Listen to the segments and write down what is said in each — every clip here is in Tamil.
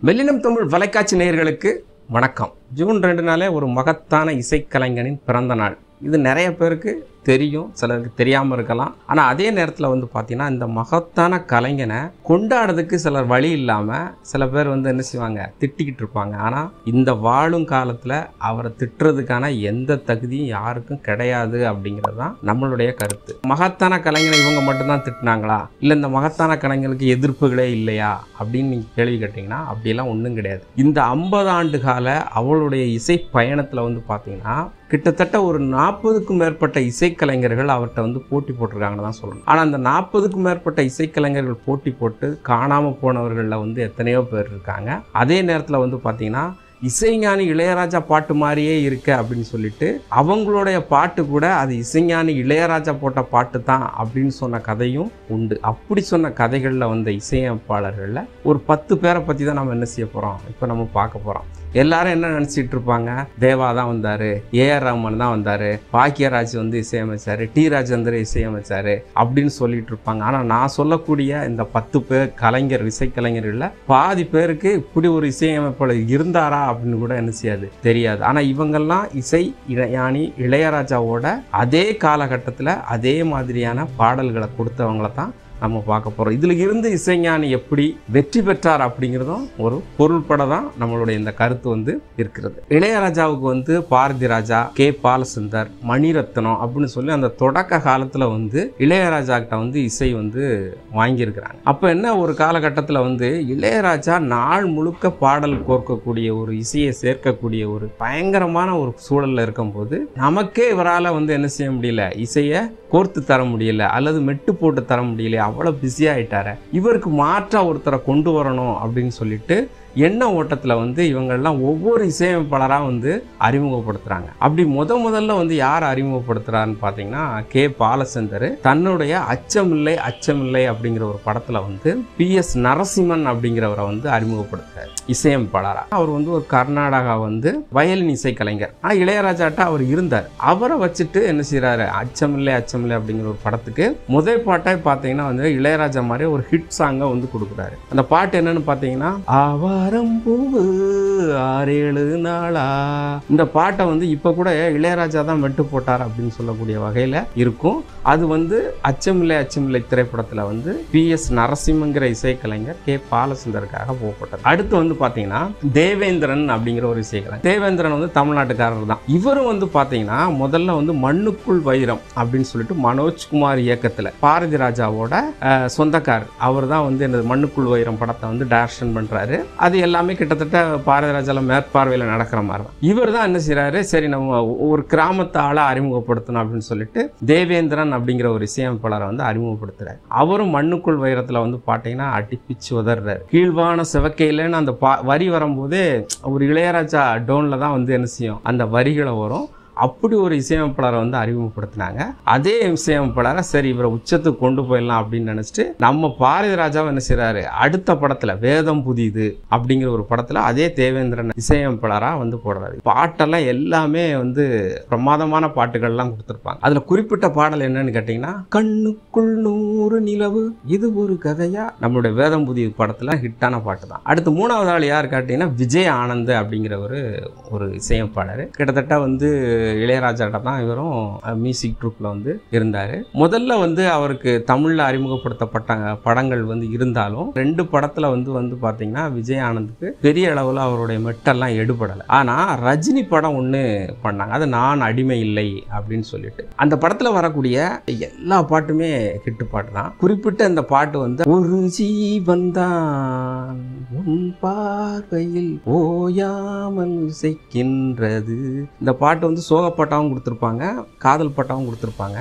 மெல்லினம் தமிழ் வலைக்காட்சி நேயர்களுக்கு வணக்கம். ஜூன் 2 ஒரு மகத்தான இசைக்கலைஞனின் பிறந்த நாள். இது நிறைய பேருக்கு தெரியும், சிலருக்கு தெரியாமல் இருக்கலாம். ஆனால் அதே நேரத்தில் பார்த்தீங்கன்னா இந்த மகத்தான கலைஞனை கொண்டாடுறதுக்கு சிலர் வழி இல்லாமல் சில பேர் என்ன செய்வாங்க, திட்டிக்கிட்டு இருப்பாங்க. ஆனால் இந்த வாழும் காலத்தில் அவரை திட்டுறதுக்கான எந்த தகுதியும் யாருக்கும் கிடையாது அப்படிங்கிறது தான் நம்மளுடைய கருத்து. மகத்தான கலைஞனை இவங்க மட்டும்தான் திட்டினாங்களா, இல்லை இந்த மகத்தான கலைஞர்களுக்கு எதிர்ப்புகளே இல்லையா அப்படின்னு நீங்கள் கேள்வி கேட்டிங்கன்னா அப்படியெல்லாம் ஒன்றும் கிடையாது. இந்த 50 ஆண்டு கால அவளுடைய இசை பயணத்தில் பார்த்தீங்கன்னா கிட்டத்தட்ட ஒரு 40க்கும் மேற்பட்ட இசைக்கலைஞர்கள் அவர்கிட்ட போட்டி போட்டிருக்காங்கன்னு தான் சொல்லணும். ஆனால் அந்த 40க்கும் மேற்பட்ட இசைக்கலைஞர்கள் போட்டி போட்டு காணாமல் போனவர்களில் எத்தனையோ பேர் இருக்காங்க. அதே நேரத்தில் பார்த்தீங்கன்னா இசைஞானி இளையராஜா பாட்டு மாதிரியே இருக்கு அப்படின்னு சொல்லிட்டு அவங்களுடைய பாட்டு கூட அது இசைஞானி இளையராஜா போட்ட பாட்டு தான் அப்படின்னு சொன்ன கதையும் உண்டு. அப்படி சொன்ன கதைகளில் இசையமைப்பாளர்களில் ஒரு 10 பேரை பற்றி தான் நம்ம என்ன செய்ய போகிறோம், இப்போ நம்ம பார்க்க போகிறோம். எல்லாரும் என்ன நினச்சிட்டு இருப்பாங்க, தேவா தான் வந்தார், ஏஆர் ரஹ்மான் தான் வந்தார், பாக்கியராஜ் இசையமைச்சார், டி ராஜேந்தர் இசையமைச்சார் அப்படின்னு சொல்லிட்டு இருப்பாங்க. ஆனால் நான் சொல்லக்கூடிய இந்த 10 பேர் கலைஞர் இசைக்கலைஞர்களில் பாதி பேருக்கு இப்படி ஒரு இசையமைப்பாளர் இருந்தாரா அப்படின்னு கூட என்ன செய்யாது, தெரியாது. ஆனால் இவங்கெல்லாம் இசை ஞானி இளையராஜாவோட அதே காலகட்டத்தில் அதே மாதிரியான பாடல்களை கொடுத்தவங்கள தான் நம்ம பார்க்க போகிறோம். இதில் இருந்து இசைஞானி எப்படி வெற்றி பெற்றார் அப்படிங்கிறதும் ஒரு பொருள்பட தான் நம்மளுடைய இந்த கருத்து இருக்கிறது. இளையராஜாவுக்கு பாரதி ராஜா, கே பாலச்சந்தர், மணிரத்னம் அப்படின்னு சொல்லி அந்த தொடக்க காலத்தில் இளையராஜா கிட்ட இசை வாங்கியிருக்கிறாங்க. அப்போ என்ன ஒரு காலகட்டத்தில் இளையராஜா நாள் முழுக்க பாடல் கோர்க்கக்கூடிய ஒரு இசையை சேர்க்கக்கூடிய ஒரு பயங்கரமான ஒரு சூழலில் இருக்கும்போது நமக்கே இவரால் என்ன செய்ய முடியல, இசையை கோர்த்து தர முடியல அல்லது மெட்டு போட்டு தர முடியல, அவ்வளோ பிஸி ஆகிட்டார. இவருக்கு மாற்றா ஒருத்தரை கொண்டு வரணும் அப்படின்னு சொல்லிட்டு எண்ண ஓட்டத்தில் இவங்கெல்லாம் ஒவ்வொரு இசையமைப்பாளராக அறிமுகப்படுத்துகிறாங்க. அப்படி முதல்ல யார் அறிமுகப்படுத்துகிறான்னு பார்த்தீங்கன்னா கே பாலச்சந்தர் தன்னுடைய அச்சமில்லை அச்சமில்லை அப்படிங்கிற ஒரு படத்தில் PS நரசிம்மன் அப்படிங்கிறவரை அறிமுகப்படுத்துகிறார் இசையமைப்பாளராக. அவர் ஒரு கர்நாடகா வயலின் இசைக்கலைஞர். ஆனால் இளையராஜாட்ட அவர் இருந்தார். அவரை வச்சுட்டு என்ன செய்கிறாரு, அச்சமில்லை அச்சமில்லை அப்படிங்கிற ஒரு படத்துக்கு முதல் பாட்டாக பார்த்தீங்கன்னா இளையராஜா மாதிரி ஒரு ஹிட் சாங்கை கொடுக்குறாரு. அந்த பாட்டு என்னன்னு பார்த்தீங்கன்னா பூவு 6-7 நாளா. இந்த பாட்டை இப்ப கூட இளையராஜா தான் மெட்டு போட்டார் அப்படின்னு சொல்லக்கூடிய வகையில இருக்கும். அது அச்சமில்லை அச்சமில்லை திரைப்படத்துல PS நரசிம்மங்கிற இசைக்கலைஞர் கே பாலச்சந்தருக்காக போகப்பட்டது. அடுத்து பாத்தீங்கன்னா தேவேந்திரன் அப்படிங்கிற ஒரு இசைக்கலைஞர். தேவேந்திரன் தமிழ்நாட்டுக்காரர் தான். இவரும் பாத்தீங்கன்னா முதல்ல மண்ணுக்குள் வைரம் அப்படின்னு சொல்லிட்டு மனோஜ்குமார் இயக்கத்துல பாரதி ராஜாவோட சொந்தக்காரர். அவர் தான் மண்ணுக்குள் வைரம் படத்தை டைரக்ஷன் பண்றாரு. அது எல்லாமே கிட்டத்தட்ட பாரதிராஜால மேற்பார்வையில் நடக்கிற மாதிரி தான். இவர் தான் என்ன செய்யறாரு, சரி நம்ம ஒரு கிராமத்து ஆளை அறிமுகப்படுத்தணும் அப்படின்னு சொல்லிட்டு தேவேந்திரன் அப்படிங்கிற ஒரு இசையமைப்பாளரை அறிமுகப்படுத்துறாரு. அவரும் மண்ணுக்குள் வைரத்துல பாத்தீங்கன்னா அடிப்பிச்சு உதறாரு. கீழ்வான சிவக்கையிலன்னு அந்த வரி வரும்போதே ஒரு இளையராஜா டோன்ல தான் என்ன செய்யும், அந்த வரிகளை வரும். அப்படி ஒரு இசையமைப்பாளரை அறிமுகப்படுத்தினாங்க. அதே இசையமைப்பாளரை சரி இவரை உச்சத்துக்கு கொண்டு போயிடலாம் அப்படின்னு நினைச்சிட்டு நம்ம பாரதி ராஜாவை என்ன செய்யறாரு, அடுத்த படத்துல வேதம் புதிது அப்படிங்கிற ஒரு படத்துல அதே தேவேந்திரன் இசையமைப்பாளரா போடுறாரு. பாட்டெல்லாம் எல்லாமே பிரமாதமான பாட்டுகள்லாம் கொடுத்துருப்பாங்க. அதுல குறிப்பிட்ட பாடல் என்னன்னு கேட்டீங்கன்னா கண்ணுக்குள் 100 நிலவு இது ஒரு கதையா, நம்மளுடைய வேதம் புதிது படத்துல ஹிட்டான பாட்டு தான். அடுத்து 3வது ஆள் யார் கேட்டீங்கன்னா விஜய் ஆனந்த் அப்படிங்கிற ஒரு இசையமைப்பாளர். கிட்டத்தட்ட இளையராஜாட்ட தான் இவரும் மியூசிக் ட்ரூப்ல இருந்தாரு. முதல்ல அவருக்கு தமிழ்ல அறிமுகப்படுத்தப்பட்ட படங்கள் இருந்தாலும் 2 படத்துல பாத்தீங்கன்னா விஜய் ஆனந்துக்கு பெரிய அளவுல அவருடைய மெட்டெல்லாம் எடுபடலை. ஆனா ரஜினி படம் ஒண்ணு பண்ணாங்க, அது நான் அடிமை இல்லை அப்படின்னு சொல்லிட்டு. அந்த படத்துல வரக்கூடிய எல்லா பாட்டுமே ஹிட் பாட்டு தான். குறிப்பிட்ட இந்த பாட்டு ஒரு ஜீவன் தான் உன் பார்வையில் ஓயாமல் இசைக்கின்றது. இந்த பாட்டு சோகப்பாட்டாவும் கொடுத்துருப்பாங்க, காதல் பாட்டாவும் கொடுத்துருப்பாங்க.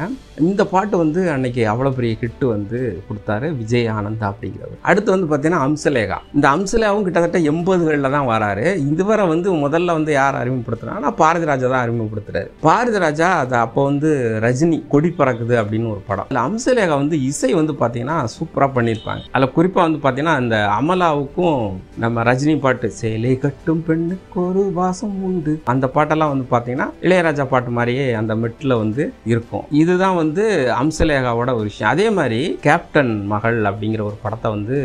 இந்த பாட்டு அன்னைக்கு அவ்வளவு பெரிய ஹிட் கொடுத்தாரு விஜய் ஆனந்த் அப்படிங்கிறவர். அடுத்து பார்த்தீங்கன்னா அம்சலேகா. இந்த அம்சலேகாவும் கிட்டத்தட்ட 80களில் தான் வராரு. இதுவரை முதல்ல யார் அறிமுகப்படுத்துறாங்கன்னா பாரதி ராஜா தான் அறிமுகப்படுத்துறாரு. பாரதி ராஜா அது அப்போ ரஜினி கொடி பறக்குது அப்படின்னு ஒரு படம். இல்லை அம்சலேகா இசை பார்த்தீங்கன்னா சூப்பராக பண்ணியிருப்பாங்க. அதில் குறிப்பாக பார்த்தீங்கன்னா அந்த அமலாவுக்கும் நம்ம ரஜினி பாட்டு சேலை கட்டும் பெண்ணுக்கு ஒரு வாசம் உண்டு, அந்த பாட்டெல்லாம் பார்த்தீங்கன்னா இளையராஜா இளையராஜா பாட்டு மாதிரியே அந்த மெட்டில் வந்து இருக்கும். இதுதான் வந்து அம்சலேகாவோட ஒரு விஷயம். அதே மாதிரி கேப்டன் மகள் அப்படிங்கிற ஒரு படத்தை வந்து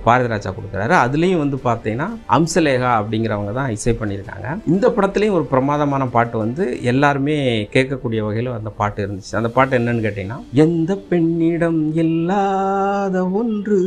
பாரதிராஜா கொடுக்குறாரு. அதுலேயும் வந்து பார்த்தீங்கன்னா அம்சலேகா அப்படிங்கிறவங்க தான் இசை பண்ணியிருக்காங்க. இந்த படத்துலேயும் ஒரு பிரமாதமான பாட்டு வந்து எல்லாருமே கேட்கக்கூடிய வகையில் அந்த பாட்டு இருந்துச்சு. அந்த பாட்டு என்னன்னு கேட்டிங்கன்னா, எந்த பெண்ணிடம் இல்லாத ஒன்று.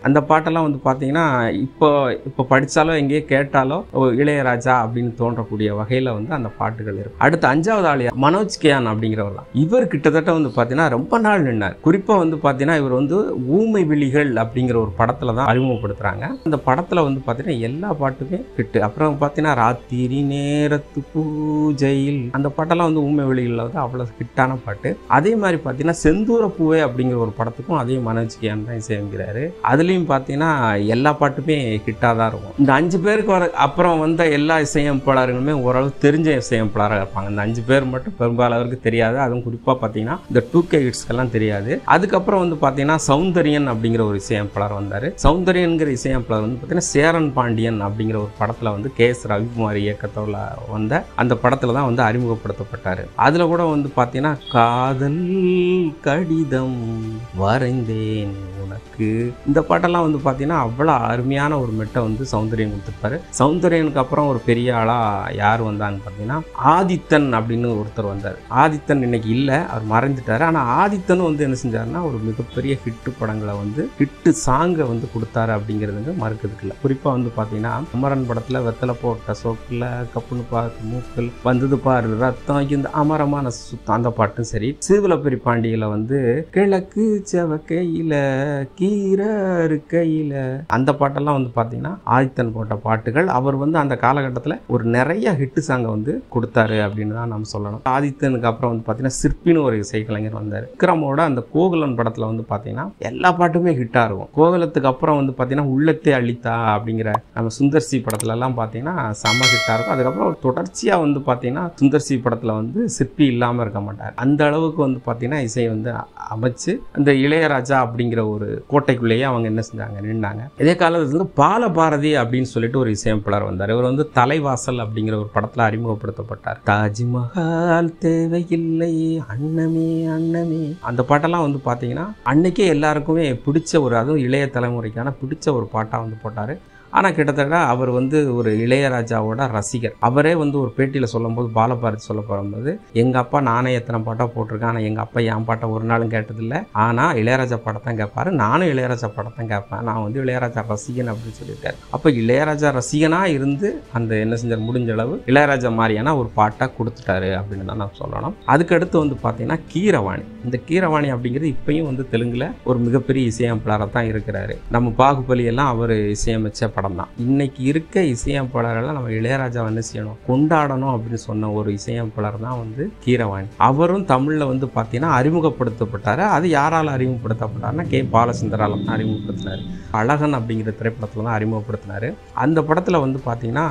அந்த பாட்டெல்லாம் வந்து பார்த்தீங்கன்னா இப்போ படித்தாலோ எங்கேயோ கேட்டாலோ இளையராஜா அப்படின்னு தோன்றக்கூடிய வகையில் வந்து அந்த பாட்டுகள் இருக்கு. அடுத்து 5வது ஆள் மனோஜ் கியான் அப்படிங்கிறவர் தான். இவர் கிட்டத்தட்ட வந்து பார்த்தீங்கன்னா ரொம்ப நாள் நின்னார். குறிப்பாக வந்து பார்த்தீங்கன்னா இவர் வந்து ஊமை விழிகள் அப்படிங்கிற ஒரு படத்தில் தான் அறிமுகப்படுத்துகிறாங்க. அந்த படத்தில் வந்து பார்த்தீங்கன்னா எல்லா பாட்டுமே ஹிட்டு. அப்புறம் பார்த்தீங்கன்னா ராத்திரி நேரத்து பூஜையில் அந்த பாட்டெல்லாம் வந்து ஊமை விழிகளில் வந்து அவ்வளோ ஹிட்டான பாட்டு. அதே மாதிரி பார்த்தீங்கன்னா செந்தூர பூவே அப்படிங்கிற ஒரு படத்துக்கும் அதே மனோஜ் கியான் தான் இசையமைக்கிறாரு. அதுலேயும் பார்த்தீங்கன்னா எல்லா பாட்டுமே ஹிட்டாக தான் இருக்கும். இந்த 5 பேருக்கு அப்புறம் வந்த எல்லா இசையமைப்பாளர்களுமே ஓரளவு தெரிஞ்ச இசையமைப்பாளராக இருப்பாங்க. இந்த 5 பேர் மட்டும் பெரும்பாலானவருக்கு தெரியாது. அதுவும் குறிப்பாக பார்த்தீங்கன்னா இந்த 2K ஹிட்ஸ்க்கெல்லாம் தெரியாது. அதுக்கப்புறம் வந்து பார்த்தீங்கன்னா சௌந்தரியன் அப்படிங்கிற ஒரு இசையமைப்பாளர் வந்தார். சௌந்தரியன்கிற இசையமைப்பாளர் வந்து பார்த்தீங்கன்னா சேரன் பாண்டியன் அப்படிங்கிற ஒரு படத்தில் வந்து KS ரவிக்குமார் இயக்கத்தில் வந்த அந்த படத்தில் தான் வந்து அறிமுகப்படுத்தப்பட்டார். அதில் கூட வந்து பார்த்தீங்கன்னா காதல் கடிதம் வரைந்தேன் உனக்கு, இந்த பாட்டெல்லாம் வந்து பார்த்தீங்கன்னா அவ்வளோ அருமையான ஒரு மெட்டை வந்து சௌந்தரியன் கொடுத்துருப்பாரு. சௌந்தரியனுக்கு அப்புறம் ஒரு பெரிய ஆளாக யார் வந்தான்னு பார்த்தீங்கன்னா ஆதித்தன் அப்படின்னு ஒருத்தர் வந்தார். ஆதித்தன் இன்னைக்கு இல்லை, அவர் மறைஞ்சிட்டாரு. ஆனால் ஆதித்தனும் வந்து என்ன செஞ்சாருன்னா ஒரு மிகப்பெரிய ஹிட்டு படங்களை வந்து ஹிட்டு சாங்கை வந்து கொடுத்தாரு அப்படிங்கிறது வந்து மறுக்கிறதுக்கு இல்லை. குறிப்பாக வந்து பார்த்தீங்கன்னா அமரன் படத்தில் வெத்தலை போட்ட சோக்கில் கப்புன்னு பார்த்து மூக்கில் வந்தது பாரு ரத்தம், இந்த அமரமான சுத்தம் அந்த பாட்டும் சரி. சீவலப்பெரி பாண்டியில் வந்து கிழக்கு செவக்கையில் கீரை இருக்கையில் அந்த பாட்டெல்லாம் வந்து பார்த்தீங்கன்னா ஆதித்தன் போட்ட பாட்டுகள். அவர் வந்து அந்த காலகட்டத்தில் ஒரு நிறைய ஹிட்டு சாங்கை வந்து கொடுத்தாரு அப்படின்னு தான் நம்ம சொல்லணும். ஆதித்தனுக்கு அப்புறம் வந்து பார்த்தீங்கன்னா சிற்பின்னு ஒரு இசைக்கலைஞர் வந்தார். விக்ரமோட அந்த கோகுலன் படத்தில் வந்து பார்த்தீங்கன்னா எல்லா பாட்டுமே ஹிட்டாக இருக்கும். கோகுலத்துக்கு அப்புறம் வந்து பார்த்தீங்கன்னா உள்ளத்தை அழித்தா அப்படிங்கிற நம்ம சுந்தர்சி படத்துலலாம் பார்த்தீங்கன்னா செம்ம ஹிட்டாக இருக்கும். அதுக்கப்புறம் தொடர்ச்சியாக வந்து பார்த்தீங்கன்னா சுந்தர்சி படத்தில் வந்து சிற்பி இல்லாமல் இருக்க மாட்டார். அந்த அளவுக்கு வந்து பார்த்தீங்கன்னா இசை வந்து அமைச்சு அந்த இளையராஜா அப்படிங்கிற ஒரு கோட்டைக்குள்ளேயே அவங்க என்ன செஞ்சாங்க, நின்றாங்க. இதே காலத்தில் வந்து பாலபாரதி அப்படின்னு சொல்லிட்டு ஒரு இசையமைப்பாளர் வந்தார். இவர் வந்து தலைவாசல் அப்படிங்கிற ஒரு படத்தில் அறிமுகப்படுத்தப்பட்டார். தாஜ்மஹால் தேவையில்லை அன்னமே அன்னமே அந்த பாட்டெல்லாம் வந்து பார்த்தீங்கன்னா அன்னைக்கே எல்லாருக்குமே பிடிச்ச ஒரு, அதுவும் இளைய தலைமுறைக்கான பிடிச்ச ஒரு பாட்டாக வந்து போட்டார். ஆனால் கிட்டத்தட்ட அவர் வந்து ஒரு இளையராஜாவோட ரசிகர். அவரே வந்து ஒரு பேட்டியில் சொல்லும்போது பாலபாரதி சொல்ல போகும்போது, எங்கள் அப்பா நானே எத்தனை பாட்டாக போட்டிருக்கேன், ஆனால் எங்கள் அப்பா என் பாட்டை ஒரு நாளும் கேட்டதில்லை, ஆனால் இளையராஜா பாடத்தான் கேட்பாரு, நானும் இளையராஜா பாடத்தான் கேட்பேன், நான் வந்து இளையராஜா ரசிகன் அப்படின்னு சொல்லியிருக்காரு. அப்போ இளையராஜா ரசிகனாக இருந்து அந்த என்ன செஞ்சார், முடிஞ்ச அளவு இளையராஜா மாதிரியான ஒரு பாட்டாக கொடுத்துட்டாரு அப்படின்னு தான் நான் சொல்லணும். அதுக்கடுத்து வந்து பார்த்தீங்கன்னா கீரவாணி. இந்த கீரவாணி அப்படிங்கிறது இப்பயும் வந்து தெலுங்குல ஒரு மிகப்பெரிய இசையமைப்பாளராக தான் இருக்கிறாரு. நம்ம பாகுபலி எல்லாம் அவர் இசையமைச்ச படம் தான். இன்னைக்கு இருக்க இசையமைப்பாளர்கள் நம்ம இளையராஜா என்ன செய்யணும், கொண்டாடணும் அப்படின்னு சொன்ன ஒரு இசையமைப்பாளர் தான் வந்து கீரவாணி. அவரும் தமிழ்ல வந்து பார்த்தீங்கன்னா அறிமுகப்படுத்தப்பட்டாரு. அது யாரால் அறிமுகப்படுத்தப்பட்டாருன்னா கே பாலச்சந்தரால் தான் அறிமுகப்படுத்தினார். அழகன் அப்படிங்கிற திரைப்படத்தில் தான் அறிமுகப்படுத்தினார். அந்த படத்தில் வந்து பார்த்தீங்கன்னா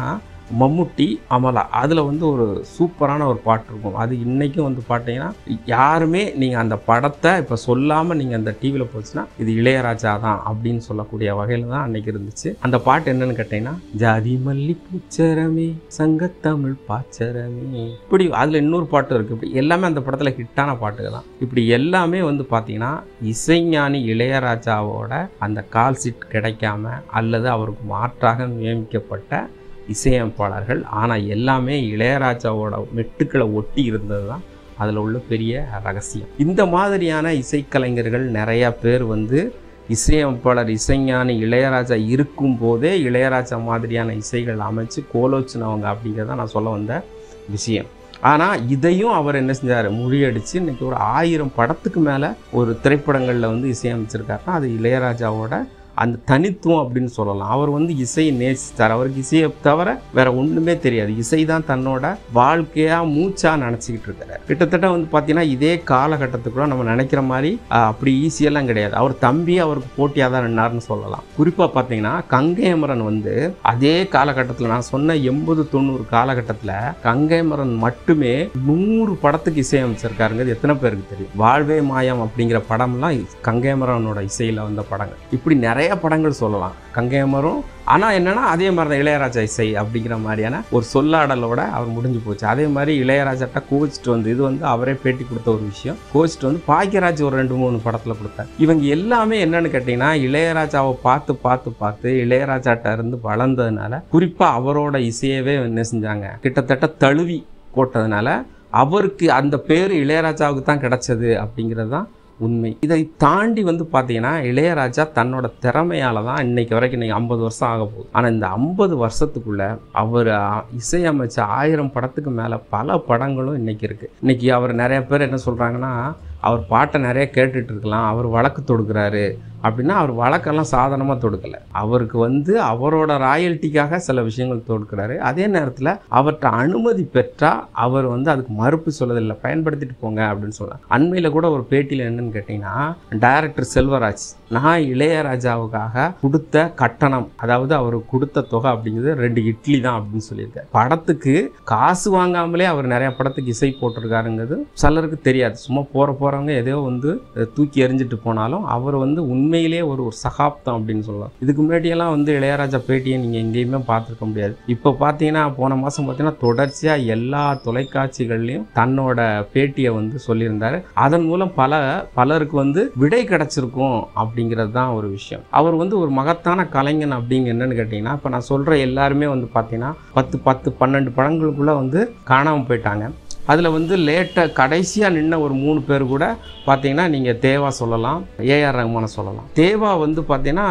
மம்முட்டி அமலா அதில் வந்து ஒரு சூப்பரான ஒரு பாட்டு இருக்கும். அது இன்றைக்கும் வந்து பார்த்தீங்கன்னா யாருமே நீங்கள் அந்த படத்தை இப்போ சொல்லாமல் நீங்கள் அந்த டிவியில் போச்சுன்னா இது இளையராஜா தான் அப்படின்னு சொல்லக்கூடிய வகையில் தான் அன்றைக்கி இருந்துச்சு. அந்த பாட்டு என்னன்னு கேட்டிங்கன்னா ஜாதி மல்லி பூச்சரமே சங்கத்தமிழ் பாச்சரமே, இப்படி அதில் இன்னொரு பாட்டு இருக்குது. இப்படி எல்லாமே அந்த படத்தில் ஹிட்டான பாட்டுகள் தான். இப்படி எல்லாமே வந்து பார்த்தீங்கன்னா இசைஞானி இளையராஜாவோட அந்த கால் சீட் கிடைக்காம அல்லது அவருக்கு மாற்றாக நியமிக்கப்பட்ட இசையமைப்பாளர்கள். ஆனால் எல்லாமே இளையராஜாவோட மெட்டுக்களை ஒட்டி இருந்தது தான் அதில் உள்ள பெரிய ரகசியம். இந்த மாதிரியான இசைக்கலைஞர்கள் நிறையா பேர் வந்து இசையமைப்பாளர் இசைஞானி இளையராஜா இருக்கும் போதே இளையராஜா மாதிரியான இசைகள் அமைச்சு கோலோச்சினவங்க அப்படிங்கிறத நான் சொல்ல வந்த விஷயம். ஆனால் இதையும் அவர் என்ன செஞ்சார், முறியடிச்சு இன்றைக்கி ஒரு 1000 படத்துக்கு மேலே ஒரு திரைப்படங்களில் வந்து இசையமைச்சிருக்காருன்னா அது இளையராஜாவோட அந்த தனித்துவம் அப்படின்னு சொல்லலாம். அவர் வந்து இசையை நேசித்தார். அவருக்கு இசையை தவிர வேற ஒன்றுமே தெரியாது. இசை தான் தன்னோட வாழ்க்கையாக மூச்சாக நினச்சிக்கிட்டு இருக்காரு. கிட்டத்தட்ட வந்து பார்த்தீங்கன்னா இதே காலகட்டத்துக்குள்ள நம்ம நினைக்கிற மாதிரி அப்படி ஈஸியெல்லாம் கிடையாது. அவர் தம்பி அவருக்கு போட்டியாக தான் நின்னார்னு சொல்லலாம். குறிப்பாக பார்த்தீங்கன்னா கங்கைமரன் வந்து அதே காலகட்டத்தில் நான் சொன்ன 80-90 காலகட்டத்தில் கங்கைமரன் மட்டுமே 100 படத்துக்கு இசையமைச்சிருக்காருங்கிறது எத்தனை பேருக்கு தெரியும்? வாழ்வே மாயம் அப்படிங்கிற படம்லாம் கங்கைமரனோட இசையில் வந்த படங்கள். இப்படி நிறைய நிறைய படங்கள் சொல்லலாம். கங்கை அமரும். ஆனால் என்னென்னா அதே மாதிரி தான் இளையராஜா இசை அப்படிங்கிற மாதிரியான ஒரு சொல்லாடலோட அவர் முடிஞ்சு போச்சு. அதே மாதிரி இளையராஜாட்ட கோச்சிட்டு வந்து, இது வந்து அவரே பேட்டி கொடுத்த ஒரு விஷயம், கோச்சிட்டு வந்து பாக்கியராஜ் ஒரு 2-3 படத்தில் கொடுத்தார். இவங்க எல்லாமே என்னன்னு கேட்டிங்கன்னா இளையராஜாவை பார்த்து இளையராஜாட்ட இருந்து வளர்ந்ததுனால, குறிப்பாக அவரோட இசையவே என்ன செஞ்சாங்க, கிட்டத்தட்ட தழுவி போட்டதுனால அவருக்கு அந்த பேர் இளையராஜாவுக்கு தான் கிடைச்சது அப்படிங்கிறது தான் உண்மை. இதை தாண்டி வந்து பார்த்தீங்கன்னா இளையராஜா தன்னோட திறமையால தான் இன்னைக்கு வரைக்கும், இன்னைக்கு 50 வருஷம் ஆக போகுது. ஆனால் இந்த 50 வருஷத்துக்குள்ள அவர் இசையமைச்ச 1000 படத்துக்கு மேலே பல படங்களும் இன்னைக்கு இருக்குது. இன்னைக்கு அவர் நிறைய பேர் என்ன சொல்கிறாங்கன்னா, அவர் பாட்டை நிறைய கேட்டுட்டு இருக்கலாம், அவர் வழக்கு தொடுக்கிறாரு அப்படின்னா, அவர் வழக்கெல்லாம் சாதாரணமாக தொடுக்கலை. அவருக்கு வந்து அவரோட ராயல்ட்டிக்காக சில விஷயங்கள் தொடுக்கிறாரு. அதே நேரத்தில் அவர்கிட்ட அனுமதி பெற்றால் அவர் வந்து அதுக்கு மறுப்பு சொல்லதில்லை, பயன்படுத்திட்டு போங்க அப்படின்னு சொல்கிறார். அண்மையில் கூட ஒரு பேட்டியில் என்னன்னு கேட்டிங்கன்னா, டைரக்டர் செல்வராஜ், நான் இளையராஜாவுக்காக கொடுத்த கட்டணம், அதாவது அவருக்கு கொடுத்த தொகை அப்படிங்கிறது 2 இட்லி தான் அப்படின்னு சொல்லியிருக்காரு. படத்துக்கு காசு வாங்காமலே அவர் நிறைய படத்துக்கு இசை போட்டிருக்காருங்கிறது சிலருக்கு தெரியாது. சும்மா போகிறவங்க எதையோ வந்து தூக்கி எறிஞ்சிட்டு போனாலும் அவர் வந்து உண்மையிலே ஒரு சகாப்தம் அப்படின்னு சொல்லலாம். இதுக்கு முன்னாடியெல்லாம் வந்து இளையராஜா பேட்டியை நீங்கள் எங்கேயுமே பார்த்துருக்க முடியாது. இப்போ பார்த்தீங்கன்னா போன மாதம் பார்த்தீங்கன்னா தொடர்ச்சியாக எல்லா தொலைக்காட்சிகள்லையும் தன்னோட பேட்டியை வந்து சொல்லியிருந்தார். அதன் மூலம் பலருக்கு வந்து விடை கிடைச்சிருக்கும் அப்படிங்கிறது தான் ஒரு விஷயம். அவர் வந்து ஒரு மகத்தான கலைஞன் அப்படிங்க என்னன்னு கேட்டிங்கன்னா, இப்போ நான் சொல்கிற எல்லாருமே வந்து பார்த்தீங்கன்னா 10-12 படங்களுக்குள்ளே வந்து காணாமல் போயிட்டாங்க. அதில் வந்து கடைசியாக நின்ன ஒரு 3 பேர் கூட பார்த்தீங்கன்னா நீங்கள் தேவா சொல்லலாம், ஏஆர் ரஹ்மானை சொல்லலாம். தேவா வந்து பார்த்தீங்கன்னா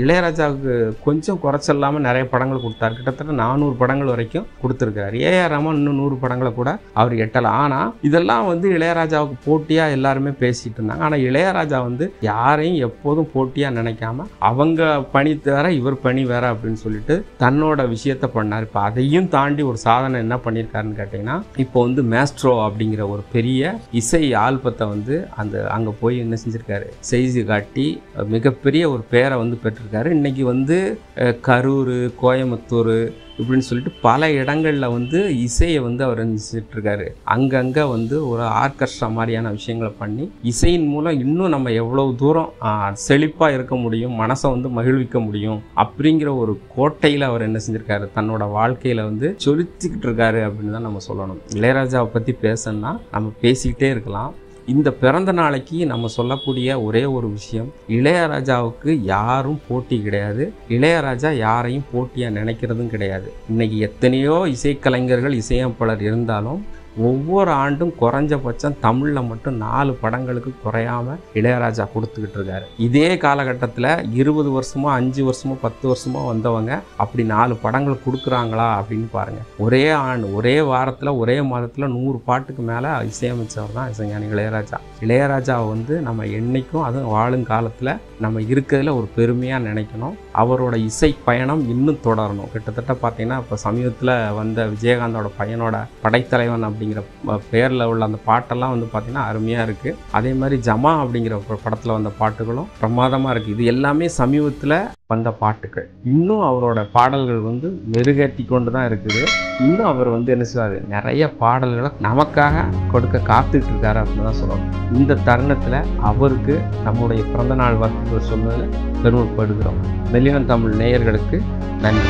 இளையராஜாவுக்கு கொஞ்சம் குறைச்சல்லாமல் நிறைய படங்கள் கொடுத்தாரு. கிட்டத்தட்ட 400 படங்கள் வரைக்கும் கொடுத்துருக்காரு. ஏஆர் ரஹ்மான் இன்னும் 100 படங்களை கூட அவர் எட்டலாம். ஆனால் இதெல்லாம் வந்து இளையராஜாவுக்கு போட்டியாக எல்லாருமே பேசிகிட்டு இருந்தாங்க. ஆனால் இளையராஜா வந்து யாரையும் எப்போதும் போட்டியாக நினைக்காம அவங்க பணி வேற இவர் பணி வேற அப்படின்னு சொல்லிட்டு தன்னோட விஷயத்தை பண்ணார். இப்போ அதையும் தாண்டி ஒரு சாதனை என்ன பண்ணியிருக்காருன்னு கேட்டிங்கன்னா, இப்போ வந்து மேஸ்ட்ரோ அப்படிங்கிற ஒரு பெரிய இசை ஆல்பத்தை வந்து அங்கே போய் என்ன செஞ்சுருக்காரு, செய்து காட்டி மிகப்பெரிய ஒரு பேரை வந்து பெற்றிருக்காரு. இன்றைக்கி வந்து கரூர், கோயம்புத்தூர் இப்படின்னு சொல்லிட்டு பல இடங்களில் வந்து இசையை வந்து அவர் செஞ்சிட்ருக்காரு. அங்கங்கே வந்து ஒரு ஆர்கெஸ்ட்ரா மாதிரியான விஷயங்களை பண்ணி இசையின் மூலம் இன்னும் நம்ம எவ்வளவு தூரம் செழிப்பாக இருக்க முடியும், மனசை வந்து மகிழ்விக்க முடியும் அப்படிங்கிற ஒரு கோட்டையில் அவர் என்ன செஞ்சிருக்காரு, தன்னோட வாழ்க்கையில் வந்து சொலிச்சுக்கிட்டு இருக்காரு அப்படின்னு தான் நம்ம சொல்லணும். இளையராஜாவை பற்றி பேசணும்னா நம்ம பேசிக்கிட்டே இருக்கலாம். இந்த பிறந்த நாளைக்கு நம்ம சொல்லக்கூடிய ஒரே ஒரு விஷயம், இளையராஜாவுக்கு யாரும் போட்டி கிடையாது, இளையராஜா யாரையும் போட்டியாக நினைக்கிறதும் கிடையாது. இன்னைக்கு எத்தனையோ இசைக்கலைஞர்கள், இசையமைப்பாளர் இருந்தாலும் ஒவ்வொரு ஆண்டும் குறைஞ்சபட்சம் தமிழில் மட்டும் 4 படங்களுக்கு குறையாமல் இளையராஜா கொடுத்துக்கிட்டு இருக்காரு. இதே காலகட்டத்தில் 20 வருஷமோ 5 வருஷமோ 10 வருஷமோ வந்தவங்க அப்படி 4 படங்கள் கொடுக்குறாங்களா அப்படின்னு பாருங்கள். ஒரே ஆண்டு, ஒரே வாரத்தில், ஒரே மாதத்தில் 100 பாட்டுக்கு மேலே இசையமைச்சவர் தான் இசைஞானி இளையராஜா. இளையராஜாவை வந்து நம்ம என்றைக்கும், அதுவும் வாழும் காலத்தில் நம்ம இருக்கிறதுல ஒரு பெருமையாக நினைக்கணும். அவரோட இசை பயணம் இன்னும் தொடரணும். கிட்டத்தட்ட பார்த்தீங்கன்னா இப்போ சமீபத்தில் வந்த விஜயகாந்தோட பையனோட படைத்தலைவன் அப்படிங்கிற பேரில் உள்ள அந்த பாட்டெல்லாம் வந்து பார்த்திங்கன்னா அருமையாக இருக்குது. அதே மாதிரி ஜமா அப்படிங்கிற படத்தில் வந்த பாட்டுகளும் பிரமாதமாக இருக்குது. இது எல்லாமே சமீபத்தில் வந்த பாட்டுகள். இன்னும் அவரோட பாடல்கள் வந்து மெருகேற்றி கொண்டு தான் இருக்குது. இன்னும் அவர் வந்து என்ன செய்வார், நிறைய பாடல்களை நமக்காக கொடுக்க காத்துட்டு இருக்காரு அப்படின்னு தான் சொல்லணும். இந்த தருணத்தில் அவருக்கு நம்முடைய பிறந்தநாள் வாழ்த்துக்கள் சொன்னதில் பெருமைப்படுகிறோம். மெல்லினம் தமிழ் நேயர்களுக்கு நன்றி.